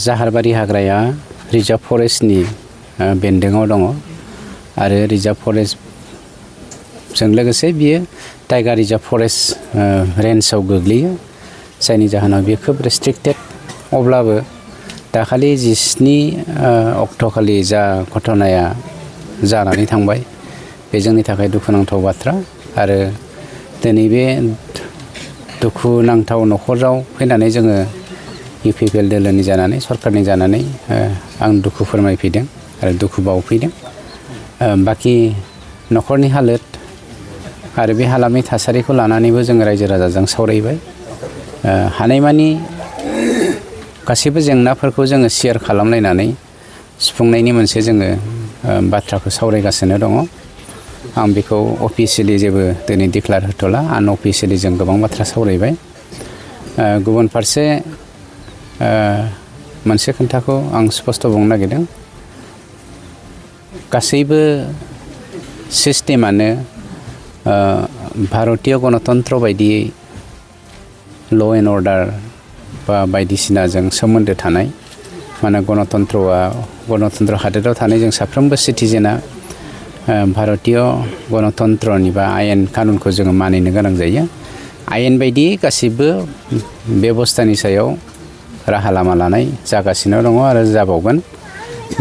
जाहारबारि हाग्राया रिजार्भ फरेस्टनि बेन्दोङाव दङ आरो रिजार्भ फरेस्टजों लोगोसे बियो टाइगार रिजार्भ फरेस्ट रेन्जआव गोग्लैयो जायनि जाहोनाव बेयो खोब रेस्ट्रिक्टेड अब्लाबो दाखालि 17 अक्ट'खालि जा घटनाया जानानै थांबाय बे जोंनि थाखाय दुखुनांथाव बाथ्रा आरो दिनै बे दुखुनांथाव नख'राव फैनानै जोङो UPPL दोलोनि जानानै सरकारनि जानानै आं दुखु फोरमायफैदों आरो दुखु बावफैदों बाखि नख'रनि हालोद आरो बे हालामनि थासारिखौ लानानैबो जों रायजो राजाजों सावरायबाय हानायमानि गासैबो जेंनाफोरखौ जोङो शेयार खालामलायनानै सुफुंनायनि मोनसे जोङो बाथ्राखौ सावरायगासिनो दङ आं बेखौ अफिसियेलि जेबो दिनै डिक्लेयार होथ'ला आनअफिसियेलि जों गोबां बाथ्रा सावरायबाय गुबुन फारसे मोनसे खोथाखौ आं स्पष्ट बुंनो नागिरदों गासैबो सिस्टेमानो भारतीय गणतन्त्र बायदियै ल' एन्ड अर्डार बा बायदिसिनाजों सोमोन्दो थानाय माने गणतन्त्र हादोराव थानाय जों साफ्रोमबो सिटिजेना भारतीय गणतन्त्रनि बा आयेन कानुनखौ जोङो मानिनो गोनां जायो आयेन बायदियै गासैबो बेबस्थानि सायाव राहा लामा लानाय जागासिनो दङ आरो जाबावगोन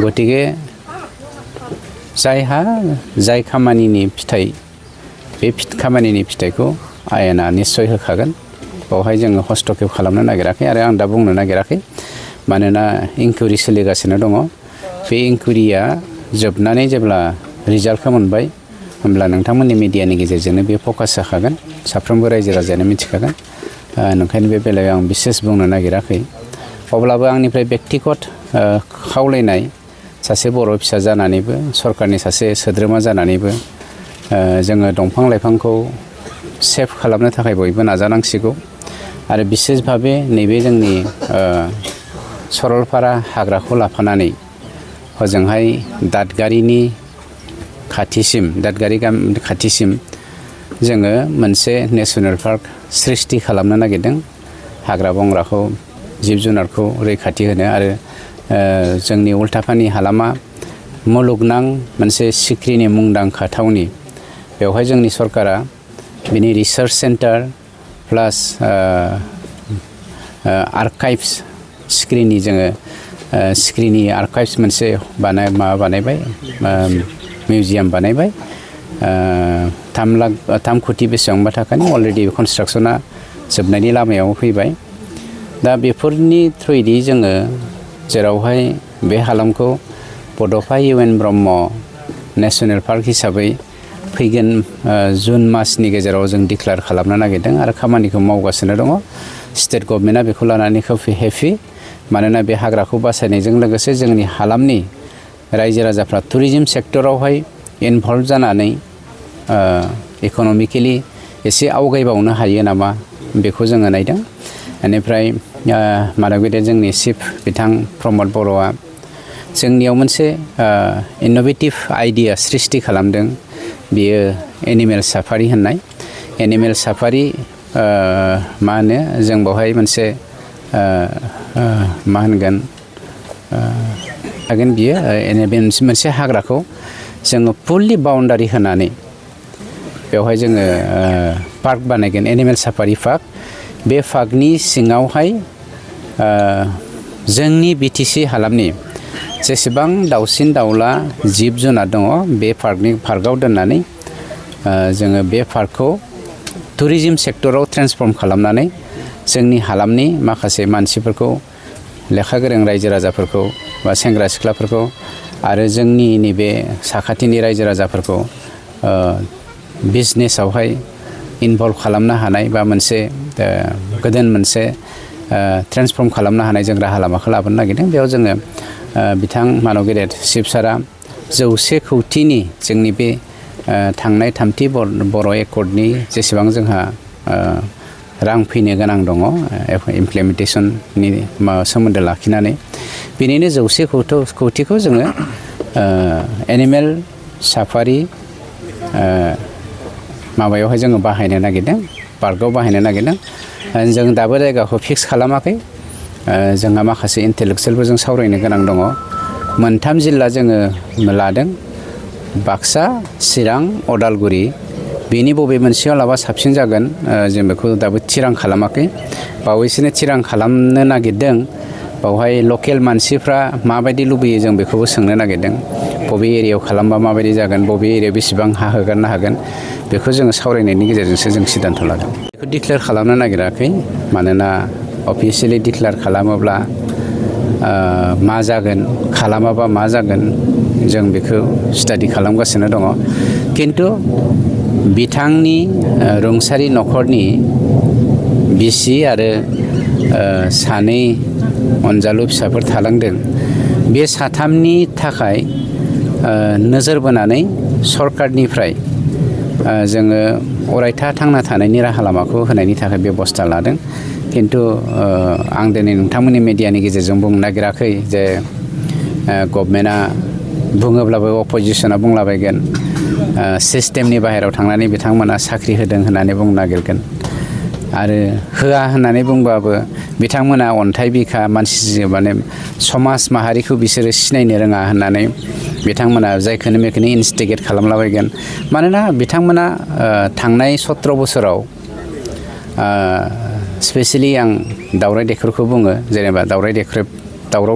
गतिके जायहा जाय खामानिनि फिथाइ बे खामानिनि फिथाइखौ आयेना निस्सय होखागोन बेवहाय जोङो हस्तक्षेप खालामनो नागिराखै आरो आं दा बुंनो नागिराखै मानोना इनकुइरि सोलिगासिनो दङ बे इनकुइरिया जोबनानै जेब्ला रिजाल्टखौ मोनबाय होमब्ला नोंथांमोननि मिडियानि गेजेरजोंनो बे फकास जाखागोन साफ्रोमबो रायजो राजायानो मिथिखागोन ओंखायनो बे बेलायाव आं बिसेस बुंनो नागिराखै अब्लाबो आंनिफ्राय बेक्तिगत खावलायनाय सासे बर' फिसा जानानैबो सरकारनि सासे सोद्रोमा जानानैबो जोङो दंफां लाइफांखौ सेभ खालामनो थाखाय बयबो नाजानांसिगौ आरो बिसेस भाबे नैबे जोंनि सरलपारा हाग्राखौ लाफानानै हजोंहाय दादगारिनि खाथिसिम जोङो मोनसे नेशनेल पार्क सृष्टि खालामनो नागिरदों हाग्रा बंग्राखौ जिब जुनारखौ रैखाथि होनो आरो जोंनि उल्टापानि हालामा मुलुगनां मोनसे सिख्रिनि मुंदांखा थावनि बेवहाय जोंनि सरकारा बिनि रिसार्च सेन्टार प्लास आर्काइभ्स सिख्रिनि आर्काइभ्स मोनसे बानायबाय मिउजियाम बानायबाय 3 कोटि बेसेबांबा थाखानि अलरेडि कनस्ट्राक्सना जोबनायनि लामायाव फैबाय दा बेफोरनि थ्रुयै जोङो जेरावहाय बे हालामखौ बड'फा UN ब्रह्म नेशनेल पार्क हिसाबै फैगोन जुन मासनि गेजेराव जों डिक्लेयार खालामनो नागिरदों आरो खामानिखौ मावगासिनो दङ स्टेट गभर्नमेन्टआ बेखौ लानानै खोब हेपि मानोना बे हाग्राखौ बासायनायजों लोगोसे जोंनि हालामनि रायजो राजाफ्रा टुरिज्म सेक्टरावहाय इनभल्भ जानानै इक'नमिकेलि एसे आवगायबावनो हायो नामा बेखौ जोङो नायदों बेनिफ्राय मानब गेदेर जोंनि चिफ बिथां प्रमद बर'आ जोंनियाव मोनसे इन'भेटिभ आइडिया सृष्टि खालामदों बेयो एनिमेल साफारि होननाय एनिमेल साफारि मा होनो जों बेवहाय मोनसे मा होनगोन हागोन बियो मोनसे हाग्राखौ जोङो फुल्लि बाउन्डारि होनानै बेवहाय जोङो पार्क बानायगोन एनिमेल साफारि पार्क बे पार्कनि सिङावहाय जोंनि BTC हालामनि जेसेबां दाउसिन दाउला जिब जुनार दङ बे पार्कआव दोननानै जोङो बे पार्कखौ टुरिज्म सेक्टराव ट्रेन्सफर्म खालामनानै जोंनि हालामनि माखासे मानसिफोरखौ लेखा गोरों रायजो राजाफोरखौ बा सेंग्रा सिख्लाफोरखौ आरो जोंनि नैबे साखाथिनि रायजो राजाफोरखौ बिजनेसावहाय इनभल्भ खालामनो हानाय बा मोनसे गोदान मोनसे ट्रेन्सफर्म खालामनो हानाय जों राहा लामाखौ लाबोनो नागिरदों बेयाव जोङो बिथां मानब गेदेर चिफ सारा 100 कौटिनि जोंनि बे थांनाय 3थि बर' एकर्डनि जेसेबां जोंहा रां फैनो गोनां दङ इमप्लिमेन्टेसननि सोमोन्दो लाखिनानै बेनिनो 100 कौटिखौ जोङो एनिमेल साफारि माबायावहाय जोङो बाहायनो नागिरदों पार्कआव बाहायनो नागिरदों जों दाबो जायगाखौ फिक्स खालामाखै जोंहा माखासे इन्टेलेक्सुयेलबो जों सावरायनो गोनां दङ। मोनथाम जिल्ला जोङो लादों, बाक्सा, चिरां, अदालगुरि। बेनि बबे मोनसेयाव लाबा साबसिन जागोन जों बेखौ दाबो थिरां खालामाखै। बावैसोनो थिरां खालामनो नागिरदों। बावहाय लकेल मानसिफ्रा माबायदि लुबैयो जों बेखौबो सोंनो नागिरदों। बबे एरियायाव खालामबा माबायदि जागोन, बबे एरियायाव बेसेबां हा होगारनो हागोन, बेखौ जोङो सावरायनायनि गेजेरजोंसो जों सिदान्थ' लागोन। बेखौ डिक्लेयार खालामनो नागिराखै, मानोना अफिसियेलि डिक्लेयार खालामोब्ला मा जागोन, खालामाबा मा जागोन, जों बेखौ स्टाडि खालामगासिनो दङ। खिन्थु बिथांनि रुंसारि नखरनि बिसि आरो सानै अनजालु फिसाफोर थालांदों। बे साथामनि थाखाय नोजोर बोनानै सरकारनिफ्राय जोङो अरायथा थांना थानायनि राहा लामाखौ होनायनि थाखाय बेबस्था लादों। खिन्थु आं दिनै नोंथांमोननि मिडियानि गेजेरजों बुंनो नागिराखै जे गभर्नमेन्टआ बुङोब्लाबो अपोजिसना बुंलाबायगोन, सिस्टेमनि बाहेरायाव थांनानै बिथांमोना साख्रि होदों होननानै बुंनो नागिरगोन। आरो होआ होननानै बुंबाबो बिथांमोना अन्थाइ बिखा मानसि माने समाज माहारिखौ बिसोरो सिनायनो रोङा होननानै बिथांमोना जायखौनो मेखौनो इन्सटिगेट खालामलाबायगोन। मानोना बिथांमोना थांनाय 17 बोसोराव स्पेसियेलि आं दावराय देख्रेबखौ बुङो, जेनेबा दावराव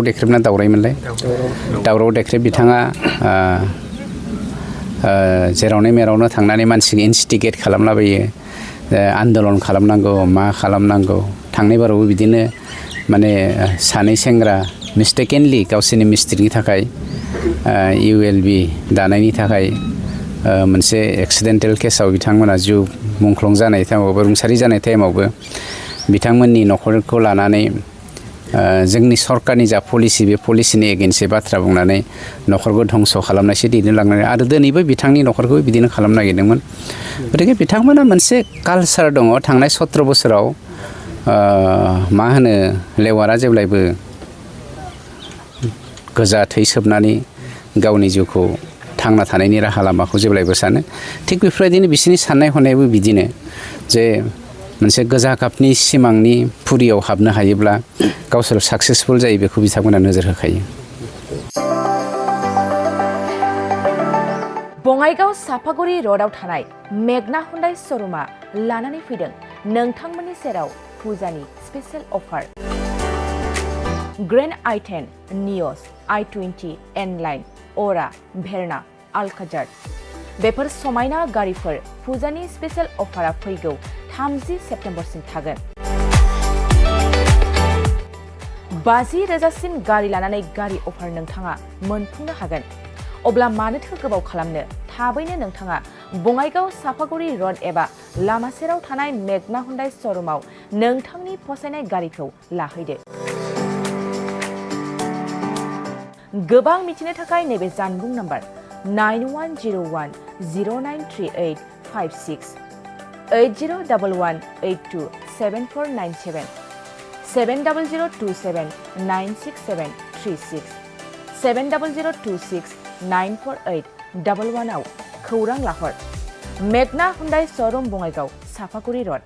देख्रेब ना दावरायमोनलाय, दावराव देख्रेब बिथाङा जेरावनो मेरावनो थांनानै मानसिखौ इन्सटिगेट खालामलाबायो, आन्दलन खालामनांगौ, मा खालामनांगौ। थांनाय बारावबो बिदिनो माने सानै सेंग्रा मिस्टेकेनलि गावसोरनि मिस्टेकनि थाखाय ULB दानायनि थाखाय मोनसे एक्सिडेन्टेल केसाव बिथांमोना जिउ मुंख्लं जानाय टाइमावबो, रुंसारि जानाय टाइमावबो बिथांमोननि नखरखौ लानानै जोंनि सरकारनि जा पलिसि, बे पलिसिनि एगेन्स्टै बाथ्रा बुंनानै नखरखौ धंस' खालामनायसो दैदेनलांनाय, आरो दिनैबो बिथांनि नखरखौ बिदिनो खालामनो नागिरदोंमोन। गतिके बिथांमोना मोनसे कालसार दङ। थांनाय 17 बोसोराव मा होनो, लेवारा जेब्लायबो गोजा थै सोबनानै गावनि जिउखौ थांना थानायनि राहा लामाखौ जेब्लायबो सानो। थिग बेफोरबायदिनो बिसोरनि साननाय हनायाबो बिदिनो जे मोनसे गोजा गाबनि सिमांनि फुरियाव हाबनो हायोब्ला गावसोर साक्सेसफुल जायो, बेखौ बिथांमोना नोजोर होखायो। बङाइगाव सापागुरि र'डआव थानाय मेगना हुन्डाइ श'रुमा लानानै फैदों नोंथांमोननि सेराव फुजानि स्पेशेल अफार। ग्रेन्ड i10, नियस, i20, N-लाइन, अरा, भेरना, आल्काजार बेफोर समायना गारिफोर फुजानि स्पेशेल अफारा फैगौ 30 सेप्तेम्बरसिम थागोन। 50,000सिम गारि लानानै गारि अफार नोंथाङा मोनफुंनो हागोन। अब्ला मानोथो गोबाव खालामनो, थाबैनो नोंथाङा बङाइगाव सापागुरि र'ड एबा लामा सेराव थानाय मेगना हुन्डाइ श'रुमाव नोंथांनि फसायनाय गारिखौ लाहैदो। गोबां मिथिनो थाखाय नैबे जानबुं नाम्बार 9101093856, 8011827497, 70027967336, 70026948111 आव खौरां लाहर। मेगना हुन्डाइ श'रुम, बङाइगाव सापागुरि र'ड।